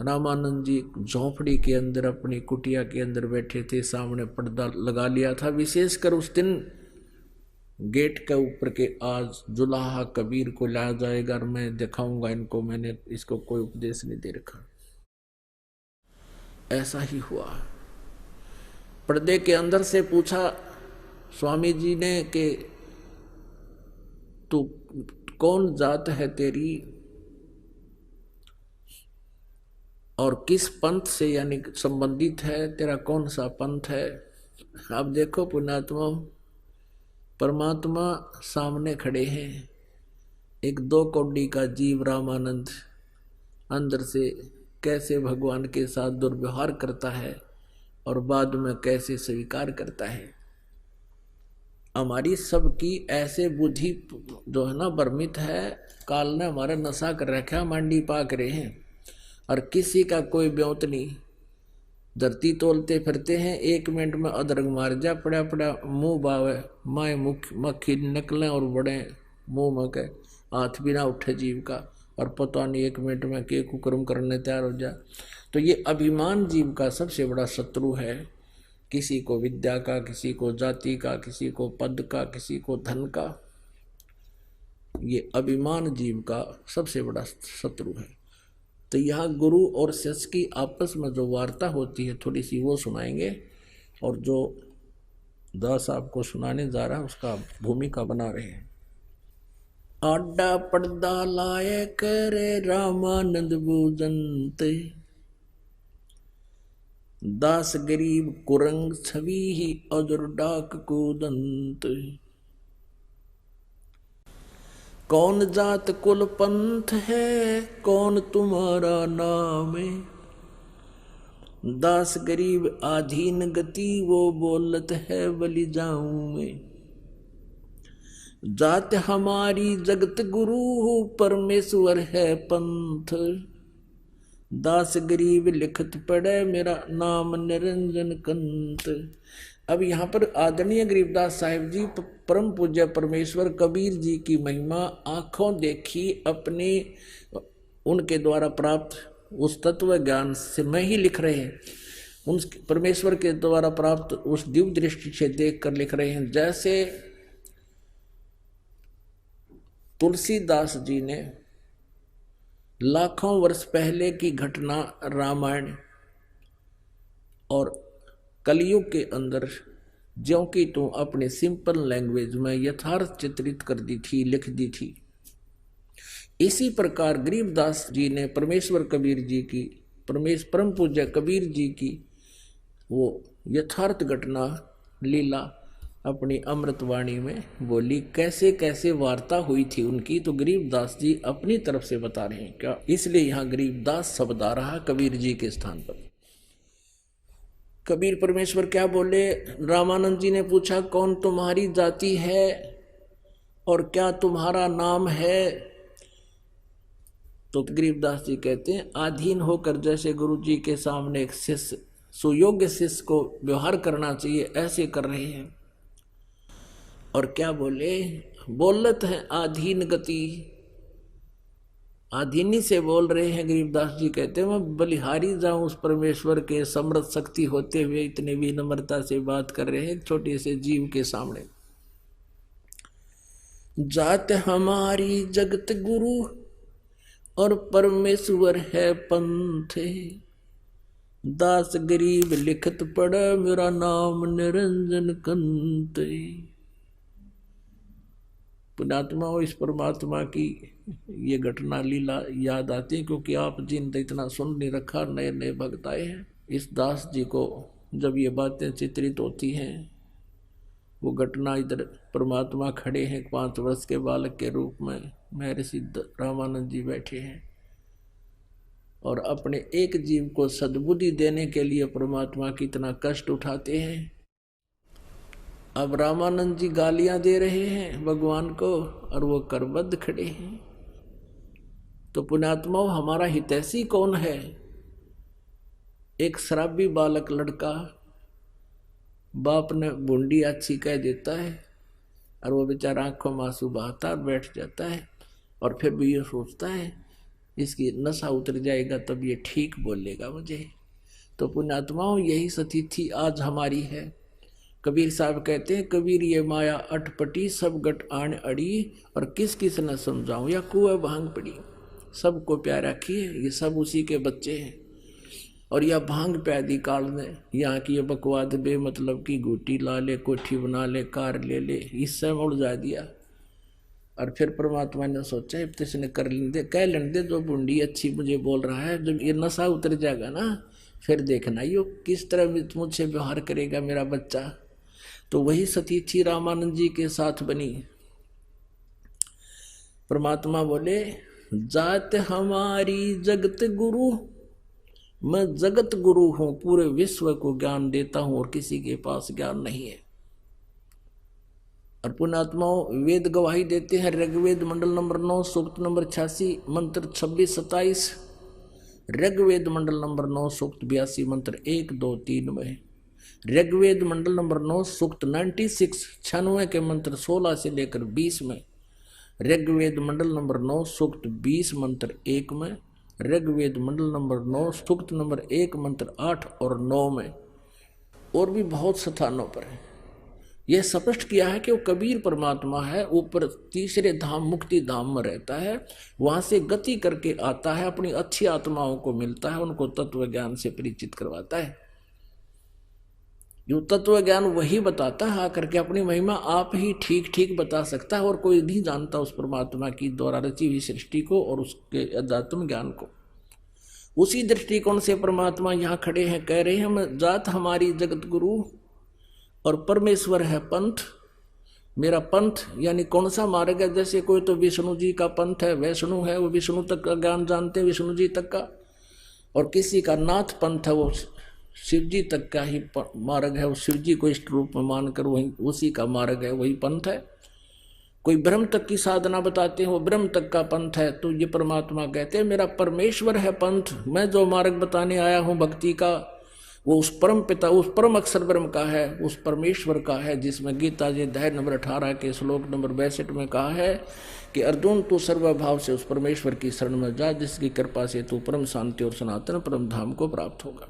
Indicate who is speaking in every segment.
Speaker 1: रामानंद जी झोंपड़ी के अंदर अपनी कुटिया के अंदर बैठे थे, सामने पर्दा लगा लिया था। विशेषकर उस दिन गेट के ऊपर के आज जुलाहा कबीर को लाया जाएगा और मैं दिखाऊंगा इनको, मैंने इसको कोई उपदेश नहीं दे रखा। ऐसा ही हुआ। पर्दे के अंदर से पूछा स्वामी जी ने कि तू कौन जात है तेरी और किस पंथ से यानी संबंधित है, तेरा कौन सा पंथ है। अब देखो पुण्यात्मा, परमात्मा सामने खड़े हैं, एक 2 कौड़ी का जीव रामानंद अंदर से कैसे भगवान के साथ दुर्व्यवहार करता है और बाद में कैसे स्वीकार करता है। हमारी सबकी ऐसे बुद्धि जो है ना भ्रमित है, काल ने हमारा नशा कर रखा, मांडी पाक रहे हैं और किसी का कोई ब्योत नहीं। धरती तोलते फिरते हैं, 1 मिनट में अदरक मार जा, पड़ा पड़ा मुंह बावे, माए मक्खी निकले और बड़े मुंह में के हाथ भी ना उठे जीव का, और पता नहीं 1 मिनट में के कुकर्म करने तैयार हो जा। तो ये अभिमान जीव का सबसे बड़ा शत्रु है। किसी को विद्या का, किसी को जाति का, किसी को पद का, किसी को धन का, ये अभिमान जीव का सबसे बड़ा शत्रु है। तो यहाँ गुरु और शिष्य की आपस में जो वार्ता होती है थोड़ी सी वो सुनाएंगे, और जो दास आपको सुनाने जा रहा है उसका भूमिका बना रहे हैं। आडा पर्दा लाए करे रामानंद बूजंत, दास गरीब कुरंग छवि ही अजर डाक कूदंत। कौन जात कुल पंथ है, कौन तुम्हारा नाम है, दास गरीब आधीन गति वो बोलत है बलि जाऊं मैं। जात हमारी जगत गुरु परमेश्वर है पंथ, दास गरीब लिखत पढ़े मेरा नाम निरंजन कंत। अब यहाँ पर आदरणीय गरीबदास साहिब जी परम पूज्य परमेश्वर कबीर जी की महिमा आंखों देखी अपने उनके द्वारा प्राप्त उस तत्व ज्ञान से में ही लिख रहे हैं, उन परमेश्वर के द्वारा प्राप्त उस दिव्य दृष्टि से देख कर लिख रहे हैं। जैसे तुलसीदास जी ने लाखों वर्ष पहले की घटना रामायण और कलयुग के अंदर ज्यों की तू अपने सिंपल लैंग्वेज में यथार्थ चित्रित कर दी थी, लिख दी थी, इसी प्रकार गरीबदास जी ने परमेश्वर कबीर जी की, परम पूज्य कबीर जी की वो यथार्थ घटना लीला अपनी अमृतवाणी में बोली। कैसे कैसे वार्ता हुई थी उनकी, तो गरीबदास जी अपनी तरफ से बता रहे हैं क्या, इसलिए यहाँ गरीबदास शब्द आ रहा कबीर जी के स्थान पर। कबीर परमेश्वर क्या बोले, रामानंद जी ने पूछा कौन तुम्हारी जाति है और क्या तुम्हारा नाम है, तो गरीबदास जी कहते हैं आधीन होकर जैसे गुरु जी के सामने एक शिष्य सुयोग्य शिष्य को व्यवहार करना चाहिए ऐसे कर रहे हैं। और क्या बोले, बोलत है आधीन गति, आधीनी से बोल रहे हैं। गरीबदास जी कहते हैं मैं बलिहारी जाऊं उस परमेश्वर के समर्थ शक्ति होते हुए इतने विनम्रता से बात कर रहे हैं छोटे से जीव के सामने। जात हमारी जगत गुरु और परमेश्वर है पंथ, दास गरीब लिखत पढ़ मेरा नाम निरंजन कंत। पुण्यात्मा हो, इस परमात्मा की ये घटना लीला याद आती है क्योंकि आप जिन इतना सुन नहीं रखा, नए नए भक्त आए हैं। इस दास जी को जब ये बातें चित्रित होती हैं, वो घटना इधर परमात्मा खड़े हैं 5 वर्ष के बालक के रूप में, महर्षि रामानंद जी बैठे हैं और अपने एक जीव को सद्बुद्धि देने के लिए परमात्मा कितना कष्ट उठाते हैं। अब रामानंद जी गालियां दे रहे हैं भगवान को और वो करबद्ध खड़े हैं। तो पुण्यात्मा हमारा हितैषी कौन है? एक शराबी बालक लड़का बाप ने बूंदी अच्छी कह देता है और वो बेचारा आंखों में आंसू बहाता बैठ जाता है और फिर भी ये सोचता है इसकी नशा उतर जाएगा तब ये ठीक बोलेगा मुझे। तो पुण्यात्माओं, यही सतिथि आज हमारी है। कबीर साहब कहते हैं, कबीर ये माया अटपटी सब गट आन अड़ी, और किस किस न समझाऊं या कुआ भांग पड़ी। सबको प्यार रखिए, ये सब उसी के बच्चे हैं। और यह भांग पैदी काल में यहाँ की ये बकवाद बेमतलब की गुटी ला ले, कोठी बना ले, कार ले ले, इससे उलझा दिया। और फिर परमात्मा ने सोचा इसने कर लेंदे, कह लेंदे जो बूंदी अच्छी मुझे बोल रहा है, जब ये नशा उतर जाएगा ना फिर देखना यो किस तरह मुझसे व्यवहार करेगा मेरा बच्चा। तो वही सतीथी रामानंद जी के साथ बनी। परमात्मा बोले, जात हमारी जगत गुरु, मैं जगत गुरु हूं, पूरे विश्व को ज्ञान देता हूं और किसी के पास ज्ञान नहीं है। और पुण्यात्माओं, वेद गवाही देते हैं। ऋग्वेद मंडल नंबर 9 सूक्त नंबर 86 मंत्र 26-27, ऋग्वेद मंडल नंबर 9 सूक्त 82 मंत्र 1, 2, 3 में, ऋग्वेद मंडल नंबर 9 सूक्त 96 96 के मंत्र 16 से लेकर 20 में, ऋग्वेद मंडल नंबर 9 सूक्त 20 मंत्र 1 में, ऋग्वेद मंडल नंबर 9 सूक्त नंबर 1 मंत्र 8 और 9 में, और भी बहुत स्थानों पर है। यह स्पष्ट किया है कि वो कबीर परमात्मा है, ऊपर तीसरे धाम मुक्ति धाम में रहता है, वहां से गति करके आता है, अपनी अच्छी आत्माओं को मिलता है, उनको तत्व ज्ञान से परिचित करवाता है। जो तत्व ज्ञान वही बताता है आकर के, अपनी महिमा आप ही ठीक ठीक बता सकता है, और कोई नहीं जानता उस परमात्मा की द्वारा रची हुई सृष्टि को और उसके अध्यात्म ज्ञान को। उसी दृष्टिकोण से परमात्मा यहाँ खड़े हैं, कह रहे हैं, जात हमारी जगत गुरु और परमेश्वर है पंथ। मेरा पंथ यानी कौन सा मार्ग है? जैसे कोई तो विष्णु जी का पंथ है, वैष्णु है, वो विष्णु तक का ज्ञान जानते हैं, विष्णु जी तक का, और किसी का नाथ पंथ है, वो शिव जी तक का ही मार्ग है, वो शिव जी को इष्ट रूप में मानकर वही उसी का मार्ग है, वही पंथ है। कोई ब्रह्म तक की साधना बताते हैं, वो ब्रह्म तक का पंथ है। तो ये परमात्मा कहते हैं, मेरा परमेश्वर है पंथ, मैं जो मार्ग बताने आया हूँ भक्ति का, वो उस परम पिता, उस परम अक्षर ब्रह्म का है, उस परमेश्वर का है, जिसमें गीता जी अध्याय नंबर 18 के श्लोक नंबर 62 में कहा है कि अर्जुन तू सर्वभाव से उस परमेश्वर की शरण में जा, जिसकी कृपा से तू परम शांति और सनातन परम धाम को प्राप्त होगा।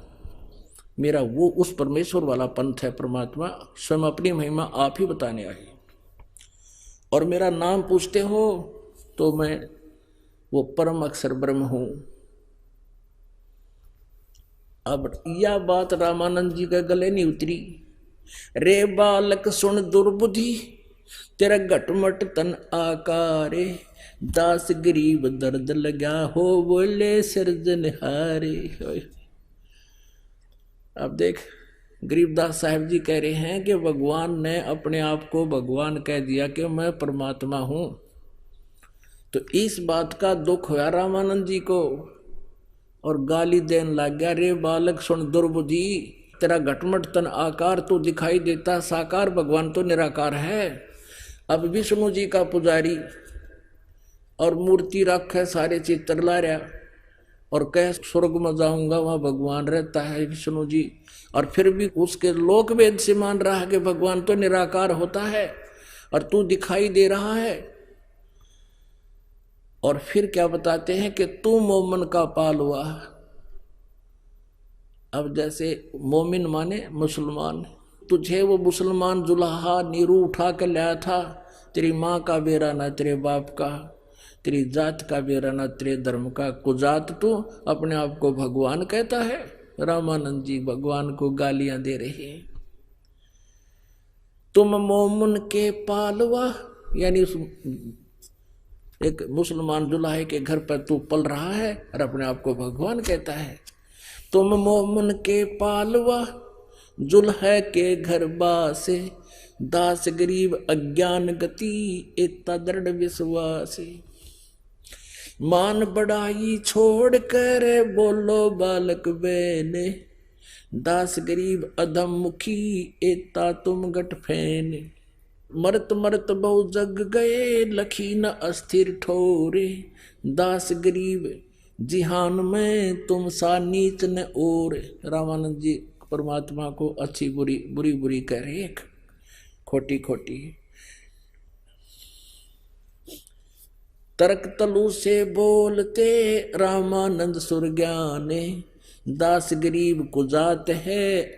Speaker 1: मेरा वो उस परमेश्वर वाला पंथ है। परमात्मा स्वयं अपनी महिमा आप ही बताने आए। और मेरा नाम पूछते हो तो मैं वो परम अक्षर ब्रह्म हूं। अब यह बात रामानंद जी के गले नहीं उतरी। रे बालक सुन दुर्बुद्धि, तेरा घटमट तन आकारे, दास गरीब दर्द लगा हो बोले सिरजनहारे। अब देख, गरीबदास साहब जी कह रहे हैं कि भगवान ने अपने आप को भगवान कह दिया कि मैं परमात्मा हूं। तो इस बात का दुख हुआ रामानंद जी को और गाली देने लग गया, रे बालक सुन दुर्बुद्धि, तेरा घटमट तन आकार तो दिखाई देता, साकार भगवान तो निराकार है। अब विष्णु जी का पुजारी और मूर्ति रख है, सारे चित्र ला रहा और कह स्वर्ग में जाऊंगा, वहां भगवान रहता है विष्णु जी, और फिर भी उसके लोक वेद से मान रहा है कि भगवान तो निराकार होता है और तू दिखाई दे रहा है। और फिर क्या बताते हैं कि तू मोमन का पाल हुआ। अब जैसे मोमिन माने मुसलमान, तुझे वो मुसलमान जुलाहा नीरू उठा कर लाया था, तेरी माँ का बेरा ना तेरे बाप का, तेरी जात का बेरा ना तेरे धर्म का, कुजात तू अपने आप को भगवान कहता है। रामानंद जी भगवान को गालियां दे रहे हैं। तुम मोमन के पालवा, यानी उस एक मुसलमान दुल्हे के घर पर तू पल रहा है और अपने आप को भगवान कहता है। तुम मोमन के पालवा, जुल्हे के घर बासे, दास गरीब अज्ञान गति, इतना दृढ़ विश्वास। मान बढ़ाई छोड़ कर बोलो बालक बेने, दास गरीब अधम मुखी, एता तुम गट फैन। मरत मरत बहु जग गए, लखी न अस्थिर ठोरे, दास गरीब जिहान में तुम सा नीच न और। रामानंद जी परमात्मा को अच्छी बुरी बुरी बुरी कह रहे, खोटी खोटी। तर्क तलु से बोलते रामानंद सुर ज्ञाने, दास गरीब को जात है